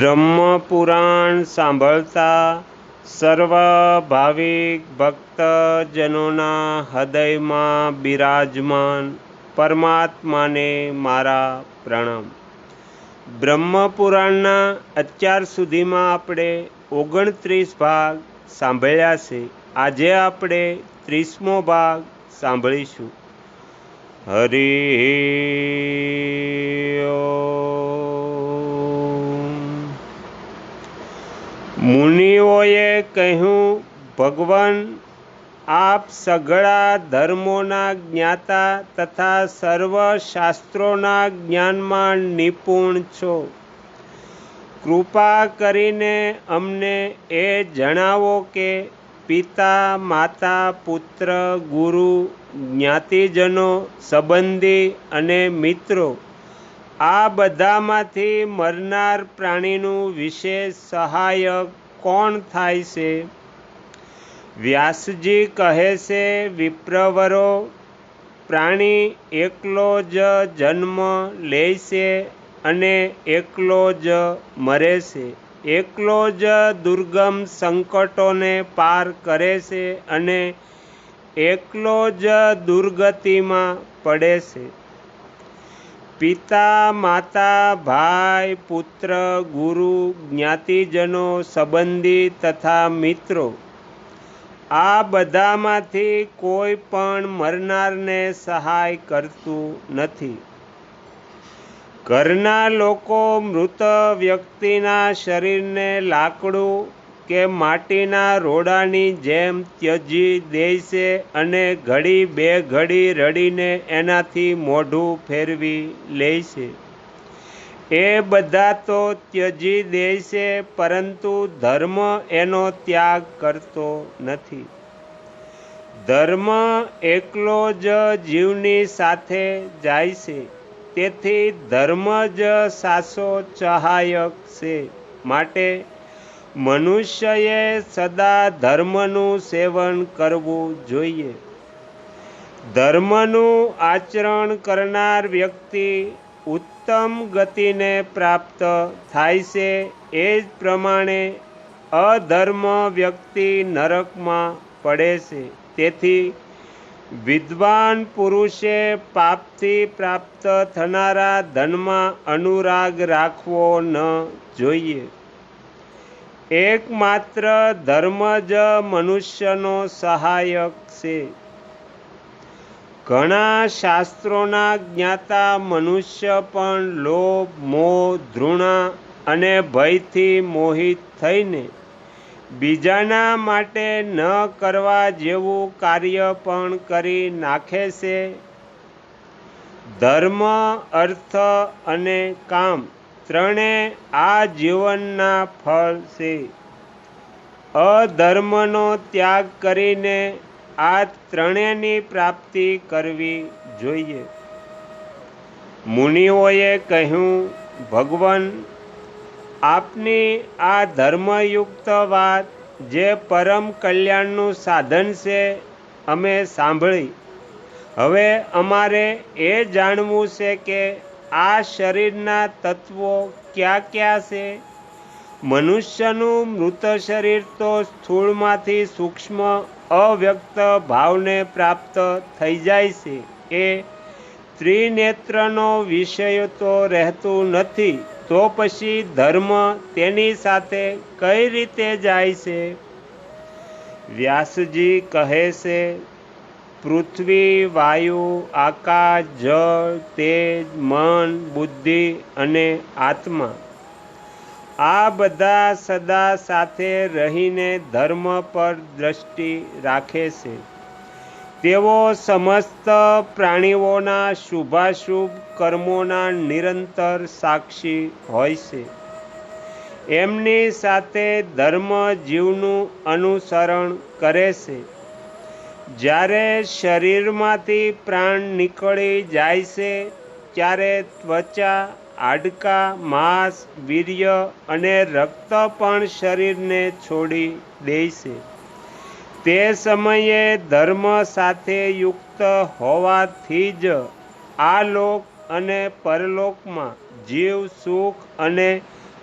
બ્રહ્મપુરાણ સાંભળતા સર્વ ભાવિક ભક્તજનોના હૃદયમાં બિરાજમાન પરમાત્માને મારા પ્રણામ। બ્રહ્મપુરાણના અત્યાર સુધીમાં આપણે 29 ભાગ સાંભળ્યા છે। આજે આપણે 30મો ભાગ સાંભળીશું। હરિ મુનિઓએ કહ્યું, ભગવાન, આપ સઘળા ધર્મોના જ્ઞાતા તથા સર્વ શાસ્ત્રોના જ્ઞાનમાં નિપુણ છો। કૃપા કરીને અમને એ જણાવો કે પિતા, માતા, પુત્ર, ગુરુ, જ્ઞાતિજનો, સંબંધી અને મિત્રો આ બધામાંથી મરનાર પ્રાણીનું વિશેષ સહાયક કોણ થાય છે? વ્યાસજી કહે છે, વિપ્રવરો, પ્રાણી એકલો જ જન્મ લે છે અને એકલો જ મરે છે, એકલો જ દુર્ગમ સંકટોને પાર કરે છે અને એકલો જ દુર્ગતિમાં પડે છે। પિતા, માતા, ભાઈ, પુત્ર, ગુરુ, જ્ઞાતિજનો, સંબંધી તથા મિત્રો આ બધામાંથી કોઈ પણ મરનારને સહાય કરતું નથી। ઘરના લોકો મૃત વ્યક્તિના શરીરને લાકડું કે માટીના રોડાની જેમ ત્યજી દે છે અને ઘડી બે ઘડી રડીને એનાથી મોઢું ફેરવી લે છે। એ બધા તો ત્યજી દે છે, પરંતુ ધર્મ એનો ત્યાગ કરતો નથી। ધર્મ એકલો જ જીવની સાથે જાય છે, તેથી ધર્મ જ સાચો સહાયક છે। માટે મનુષ્યએ સદા ધર્મનું સેવન કરવું જોઈએ। ધર્મનું આચરણ કરનાર વ્યક્તિ ઉત્તમ ગતિને પ્રાપ્ત થાય છે। એ જ પ્રમાણે અધર્મ વ્યક્તિ નરકમાં પડે છે। તેથી વિદ્વાન પુરુષે પાપથી પ્રાપ્ત થનારા ધનમાં અનુરાગ રાખવો ન જોઈએ। એકમાત્ર ધર્મ જ મનુષ્યનો સહાયક છે। ઘણા શાસ્ત્રોના જ્ઞાતા મનુષ્ય પણ લોભ, મોહ, ધૃણા અને ભયથી મોહિત થઈને બીજાના માટે ન કરવા જેવું કાર્ય પણ કરી નાખે છે। ધર્મ, અર્થ અને કામ ત્રણે આ જીવનના ફળ છે। અધર્મનો ત્યાગ કરીને આ ત્રણેયની પ્રાપ્તિ કરવી જોઈએ। મુનિઓએ કહ્યું, ભગવાન, આપની આ ધર્મયુક્ત વાત, જે પરમ કલ્યાણનું સાધન છે, અમે સાંભળી। હવે અમારે એ જાણવું છે કે આ શરીરના તત્વો ક્યાં ક્યાં છે? મનુષ્યનું મૃત શરીર તો સ્થૂળમાંથી સૂક્ષ્મ અવ્યક્ત ભાવને પ્રાપ્ત થઈ જાય છે। એ ત્રિનેત્રનો વિષય તો રહેતું નથી, તો પછી ધર્મ તેની સાથે કઈ રીતે જાય છે? વ્યાસજી કહે છે, પૃથ્વી, વાયુ, આકાશ, જળ, તેજ, મન, બુદ્ધિ અને આત્મા આ બધા સદા સાથે રહીને ધર્મ પર દ્રષ્ટિ રાખે છે। તેઓ સમસ્ત પ્રાણીઓના શુભાશુભ કર્મોના નિરંતર સાક્ષી હોય છે। એમની સાથે ધર્મ જીવનું અનુસરણ કરે છે। જ્યારે શરીરમાંથી પ્રાણ નીકળી જાય છે, ત્યારે ત્વચા, હાડકાં, માંસ, વીર્ય અને રક્ત પણ શરીરને છોડી દે છે। તે સમયે ધર્મ સાથે યુક્ત હોવાથી જ આ લોક અને પરલોકમાં જીવ સુખ અને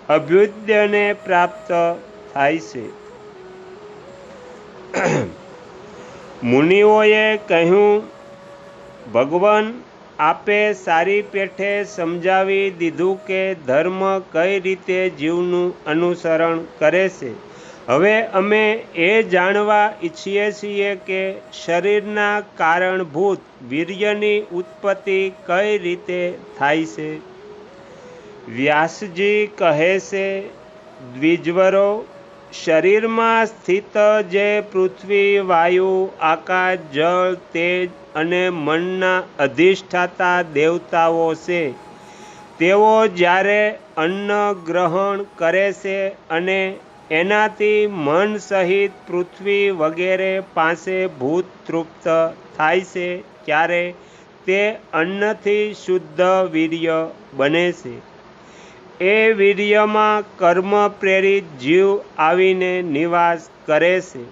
અભ્યુદયને પ્રાપ્ત થાય છે. મુનિઓએ કહ્યું, ભગવાન, આપે સારી પેઠે સમજાવી દીધું કે ધર્મ કઈ રીતે જીવનું અનુસરણ કરે છે. હવે અમે એ જાણવા ઈચ્છીએ છીએ કે શરીરના કારણભૂત વીર્યની ઉત્પત્તિ કઈ રીતે થાય છે. વ્યાસજી કહે છે, દ્વિજવરો, શરીરમાં સ્થિત જે પૃથ્વી, વાયુ, આકાશ, જળ, તેજ અને મનના અધિષ્ઠાતા દેવતાઓ છે, તેઓ જ્યારે અન્ન ગ્રહણ કરે છે અને એનાથી મન સહિત પૃથ્વી વગેરે પાસે ભૂત તૃપ્ત થાય છે, ત્યારે તે અન્નથી શુદ્ધ વીર્ય બને છે. એ વીર્યમાં કર્મ પ્રેરિત જીવ આવીને નિવાસ કરે છે.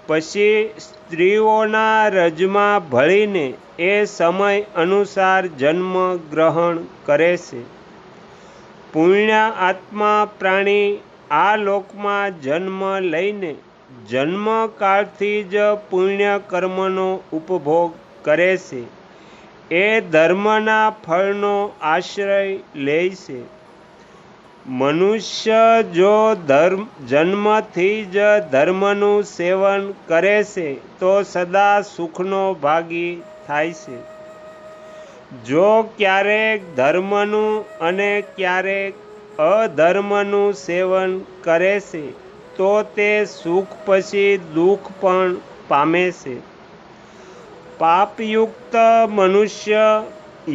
પછી સ્ત્રીઓના રજમાં ભળીને એ સમય અનુસાર જન્મ ગ્રહણ કરે છે. પુણ્ય આત્મા પ્રાણી આ લોકમાં જન્મ લઈને જન્મકાળથી જ પુણ્ય કર્મનો ઉપભોગ કરે છે. એ ધર્મના ફળનો આશ્રય લે છે. મનુષ્ય જો જન્મથી જ ધર્મનું સેવન કરે છે તો સદા સુખનો ભાગી થાય છે. જો ક્યારેક ધર્મનું અને ક્યારેક અધર્મનું સેવન કરે છે તો તે સુખ પછી દુઃખ પણ પામે છે. પાપયુક્ત મનુષ્ય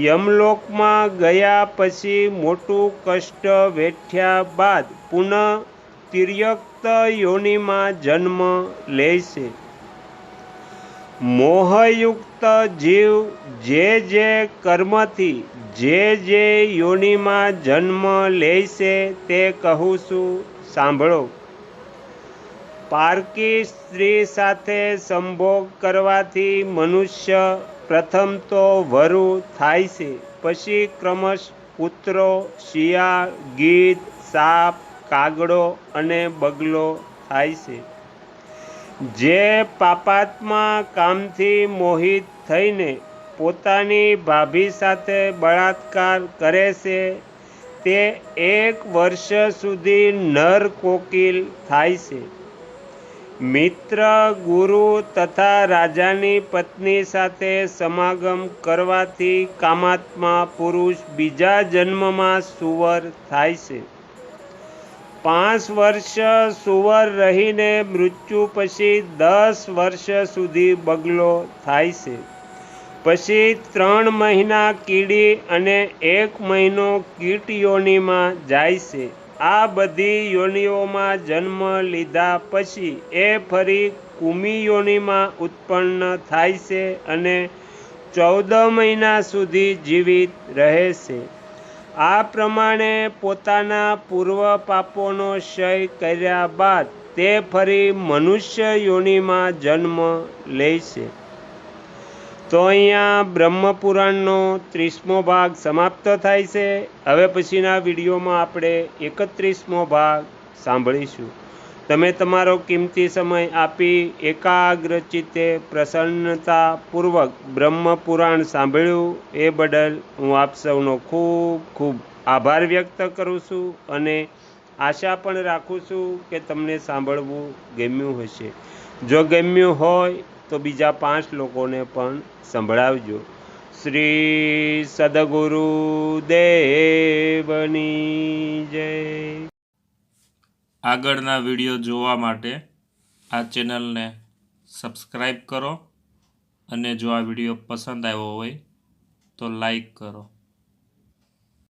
યમલોકમાં ગયા પછી મોટું કષ્ટ વેઠ્યા બાદ પુનઃ તિર્યક્ત યોનિમાં જન્મ લે છે. મોહયુક્ત જીવ જે કર્મથી જે યોનિમાં જન્મ લે છે તે કહું છું, સાંભળો. પારકી સ્ત્રી સાથે સંભોગ કરવાથી મનુષ્ય પ્રથમ તો વરુ થાય છે, પછી ક્રમશ કૂતરો, શિયાળ, ગીધ, સાપ, કાગડો અને બગલો થાય છે. જે પાપાત્મા કામથી મોહિત થઈને પોતાની ભાભી સાથે બળાત્કાર કરે છે તે 1 વર્ષ સુધી નર કોકિલ થાય છે. મિત્ર, ગુરુ તથા રાજાની પત્ની સાથે સમાગમ કરવાથી કામાત્મા પુરુષ બીજા જન્મમાં સુવર થાય છે. 5 વર્ષ સુવર રહીને મૃત્યુ પછી 10 વર્ષ સુધી બગલો થાય છે. પછી 3 મહિના કીડી અને 1 મહિનો કીટ યોનિમાં જાય છે. આ બધી યોનિઓમાં જન્મ લીધા પછી એ ફરી કુમી યોનિમાં ઉત્પન્ન થાય છે અને 14 મહિના સુધી જીવિત રહે છે. આ પ્રમાણે પોતાના પૂર્વ પાપોનો ક્ષય કર્યા બાદ તે ફરી મનુષ્ય યોનિમાં જન્મ લે છે. તો અહીંયા બ્રહ્મપુરાણનો 30મો ભાગ સમાપ્ત થાય છે. હવે પછીના વિડીયોમાં આપણે 31મો ભાગ સાંભળીશું. તમે તમારો કિંમતી સમય આપી એકાગ્રચિત્તે પ્રસન્નતાપૂર્વક બ્રહ્મપુરાણ સાંભળ્યું એ બદલ હું આપ સૌનો ખૂબ ખૂબ આભાર વ્યક્ત કરું છું અને આશા પણ રાખું છું કે તમને સાંભળવું ગમ્યું હશે. જો ગમ્યું હોય તો બીજા 5 લોકોને પણ સંભળાવજો. શ્રી સદગુરુ દેવની જય. આગળના વિડીયો જોવા માટે આ ચેનલને સબસ્ક્રાઈબ કરો અને જો આ વિડીયો પસંદ આવ્યો હોય તો લાઈક કરો.